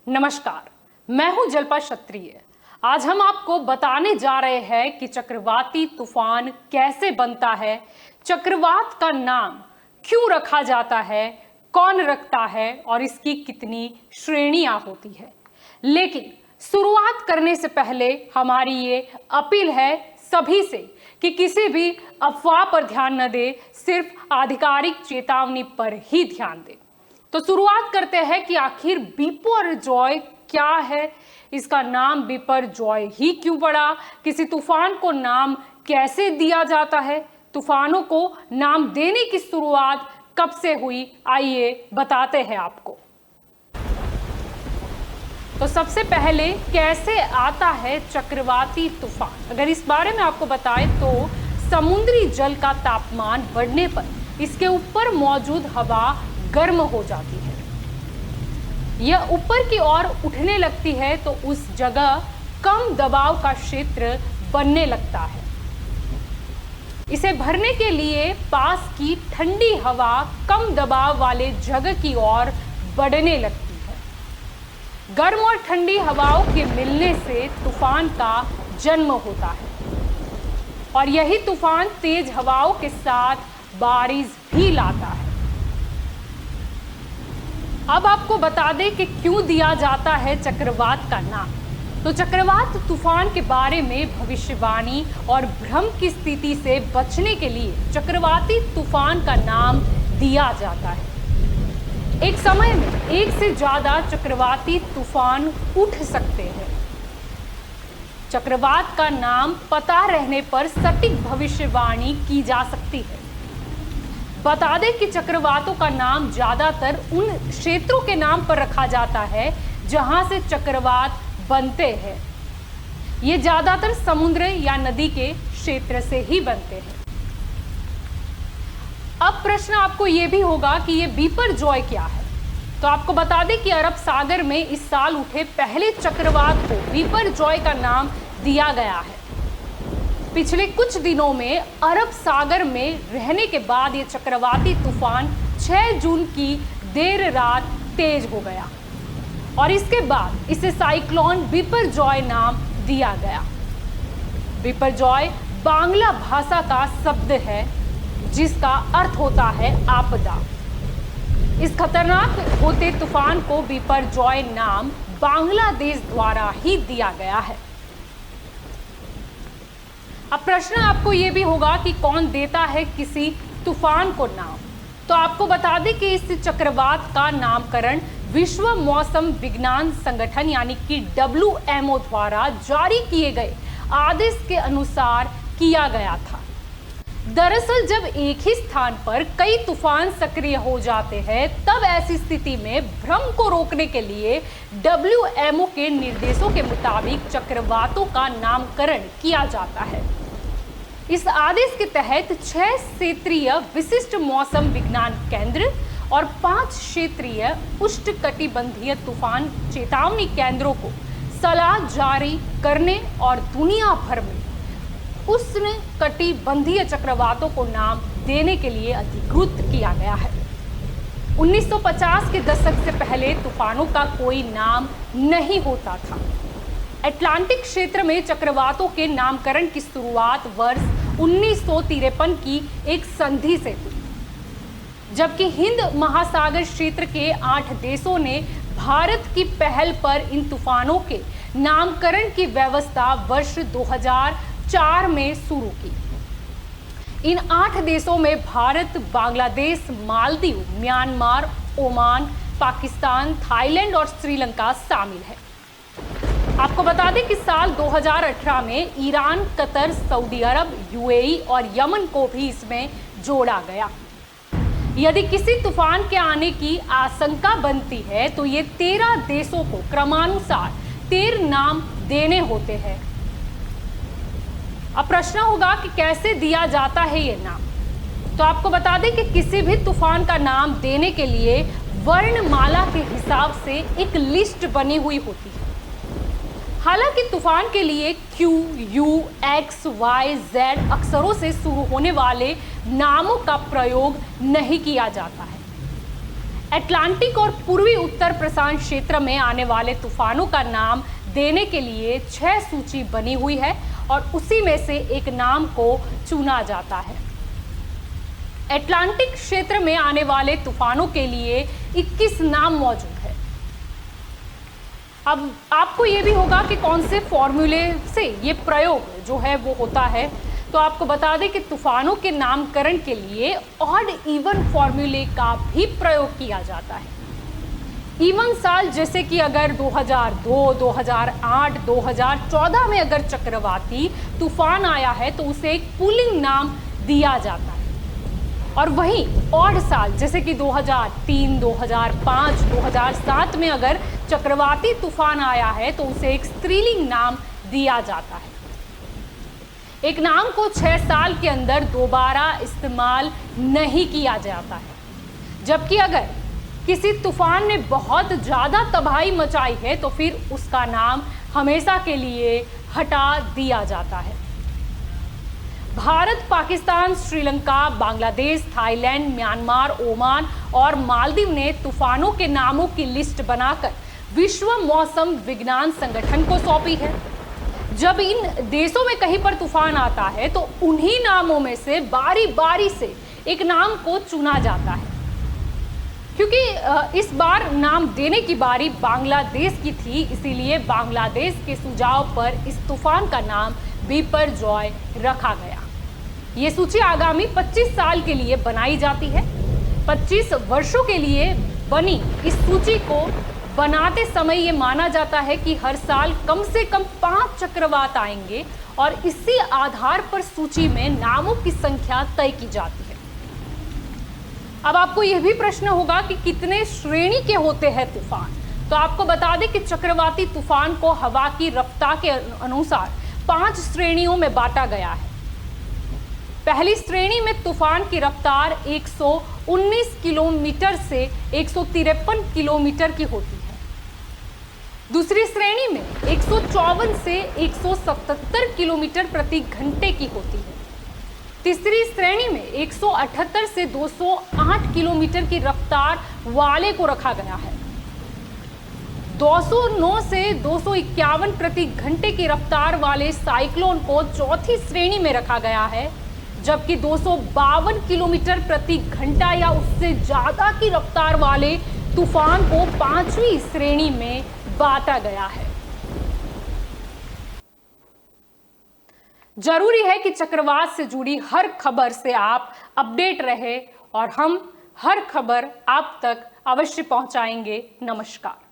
नमस्कार, मैं हूं जल्पा क्षत्रिय। आज हम आपको बताने जा रहे हैं कि चक्रवाती तूफान कैसे बनता है, चक्रवात का नाम क्यों रखा जाता है, कौन रखता है और इसकी कितनी श्रेणियां होती है। लेकिन शुरुआत करने से पहले हमारी ये अपील है सभी से कि किसी भी अफवाह पर ध्यान न दे, सिर्फ आधिकारिक चेतावनी पर ही ध्यान दे। तो शुरुआत करते हैं कि आखिर बिपरजॉय क्या है, इसका नाम बिपरजॉय ही क्यों पड़ा, किसी तूफान को नाम कैसे दिया जाता है, तूफानों को नाम देने की शुरुआत कब से हुई, आइए बताते हैं आपको। तो सबसे पहले कैसे आता है चक्रवाती तूफान। अगर इस बारे में आपको बताएं तो समुद्री जल का तापमान बढ़ने पर इसके ऊपर मौजूद हवा गर्म हो जाती है, यह ऊपर की ओर उठने लगती है तो उस जगह कम दबाव का क्षेत्र बनने लगता है। इसे भरने के लिए पास की ठंडी हवा कम दबाव वाले जगह की ओर बढ़ने लगती है। गर्म और ठंडी हवाओं के मिलने से तूफान का जन्म होता है और यही तूफान तेज हवाओं के साथ बारिश भी लाता है। अब आपको बता दें कि क्यों दिया जाता है चक्रवात का नाम। तो चक्रवात तूफान के बारे में भविष्यवाणी और भ्रम की स्थिति से बचने के लिए चक्रवाती तूफान का नाम दिया जाता है। एक समय में एक से ज्यादा चक्रवाती तूफान उठ सकते हैं। चक्रवात का नाम पता रहने पर सटीक भविष्यवाणी की जा सकती है। बता दें कि चक्रवातों का नाम ज्यादातर उन क्षेत्रों के नाम पर रखा जाता है जहां से चक्रवात बनते हैं। ये ज्यादातर समुद्र या नदी के क्षेत्र से ही बनते हैं। अब प्रश्न आपको यह भी होगा कि ये बिपरजॉय क्या है। तो आपको बता दें कि अरब सागर में इस साल उठे पहले चक्रवात को बिपरजॉय का नाम दिया गया है। पिछले कुछ दिनों में अरब सागर में रहने के बाद ये चक्रवाती तूफान 6 जून की देर रात तेज हो गया और इसके बाद इसे साइक्लोन बिपरजॉय नाम दिया गया। बिपरजॉय बांग्ला भाषा का शब्द है जिसका अर्थ होता है आपदा। इस खतरनाक होते तूफान को बिपरजॉय नाम बांग्लादेश द्वारा ही दिया गया है। अब प्रश्न आपको यह भी होगा कि कौन देता है किसी तूफान को नाम। तो आपको बता दें कि इस चक्रवात का नामकरण विश्व मौसम विज्ञान संगठन यानी कि WMO द्वारा जारी किए गए आदेश के अनुसार किया गया था। दरअसल जब एक ही स्थान पर कई तूफान सक्रिय हो जाते हैं तब ऐसी स्थिति में भ्रम को रोकने के लिए WMO के निर्देशों के मुताबिक चक्रवातों का नामकरण किया जाता है। इस आदेश के तहत 6 क्षेत्रीय विशिष्ट मौसम विज्ञान केंद्र और 5 क्षेत्रीय उष्णकटिबंधीय तूफान चेतावनी केंद्रों को सलाह जारी करने और दुनिया भर में उष्णकटिबंधीय चक्रवातों को नाम देने के लिए अधिकृत किया गया है। 1950 के दशक से पहले तूफानों का कोई नाम नहीं होता था। अटलांटिक क्षेत्र में चक्रवातों के नामकरण की शुरुआत वर्ष 1953 की एक संधि से हुई, जबकि हिंद महासागर क्षेत्र के 8 देशों ने भारत की पहल पर इन तूफानों के नामकरण की व्यवस्था वर्ष 2004 में शुरू की। इन 8 देशों में Bharat, Bangladesh, Maldives, Myanmar, Oman, Pakistan, Thailand और श्रीलंका शामिल है। आपको बता दें कि साल 2018 में ईरान, कतर, सऊदी अरब, UAE और यमन को भी इसमें जोड़ा गया। यदि किसी तूफान के आने की आशंका बनती है तो ये 13 देशों को क्रमानुसार 13 नाम देने होते हैं। अब प्रश्न होगा कि कैसे दिया जाता है ये नाम। तो आपको बता दें कि किसी भी तूफान का नाम देने के लिए वर्णमाला के हिसाब से एक लिस्ट बनी हुई होती है। हालांकि तूफान के लिए Q, U, X, Y, Z अक्षरों से शुरू होने वाले नामों का प्रयोग नहीं किया जाता है। अटलांटिक और पूर्वी उत्तर प्रशांत क्षेत्र में आने वाले तूफानों का नाम देने के लिए 6 सूची बनी हुई है और उसी में से एक नाम को चुना जाता है। अटलांटिक क्षेत्र में आने वाले तूफानों के लिए 21 नाम मौजूद है। अब आपको ये भी होगा कि कौन से फॉर्मूले से ये प्रयोग जो है वो होता है, तो आपको बता दें कि तूफानों के नामकरण के लिए ऑड इवन फॉर्मूले का भी प्रयोग किया जाता है। इवन साल जैसे कि अगर 2002, 2008, 2014 में अगर चक्रवाती तूफान आया है तो उसे एक पुलिंग नाम दिया जाता है। और वहीं ऑड साल जैसे कि 2003, 2005, 2007 में अगर चक्रवाती तूफान आया है तो उसे एक स्त्रीलिंग नाम दिया जाता है। एक नाम को 6 साल के अंदर दोबारा इस्तेमाल नहीं किया जाता है, जबकि अगर किसी तूफान ने बहुत ज़्यादा तबाही मचाई है तो फिर उसका नाम हमेशा के लिए हटा दिया जाता है। Bharat, Pakistan, Sri Lanka, Bangladesh, Thailand, Myanmar, Oman और मालदीव ने तूफानों के नामों की लिस्ट बनाकर विश्व मौसम विज्ञान संगठन को सौंपी है। जब इन देशों में कहीं पर तूफान आता है तो उन्हीं नामों में से बारी बारी से एक नाम को चुना जाता है। क्योंकि इस बार नाम देने की बारी बांग्लादेश की थी, इसीलिए बांग्लादेश के सुझाव पर इस तूफान का नाम बिपरजॉय रखा गया। ये सूची आगामी 25 साल के लिए बनाई जाती है। 25 वर्षों के लिए बनी इस सूची को बनाते समय ये माना जाता है कि हर साल कम से कम 5 चक्रवात आएंगे और इसी आधार पर सूची में नामों की संख्या तय की जाती है। अब आपको यह भी प्रश्न होगा कि कितने श्रेणी के होते हैं तूफान, तो आपको बता दें कि चक्रवाती तूफान को हवा की रफ्तार के अनुसार 5 श्रेणियों में बांटा गया है। पहली श्रेणी में तूफान की रफ्तार 119 किलोमीटर से 153 किलोमीटर की होती है। दूसरी श्रेणी में 154 से 177 किलोमीटर प्रति घंटे की होती है। तीसरी श्रेणी में 178 से 208 किलोमीटर की रफ्तार वाले को रखा गया है। 209 से 251 प्रति घंटे की रफ्तार वाले साइक्लोन को चौथी श्रेणी में रखा गया है, जबकि 252 किलोमीटर प्रति घंटा या उससे ज्यादा की रफ्तार वाले तूफान को 5वीं श्रेणी में बांटा गया है। जरूरी है कि चक्रवात से जुड़ी हर खबर से आप अपडेट रहे और हम हर खबर आप तक अवश्य पहुंचाएंगे। नमस्कार।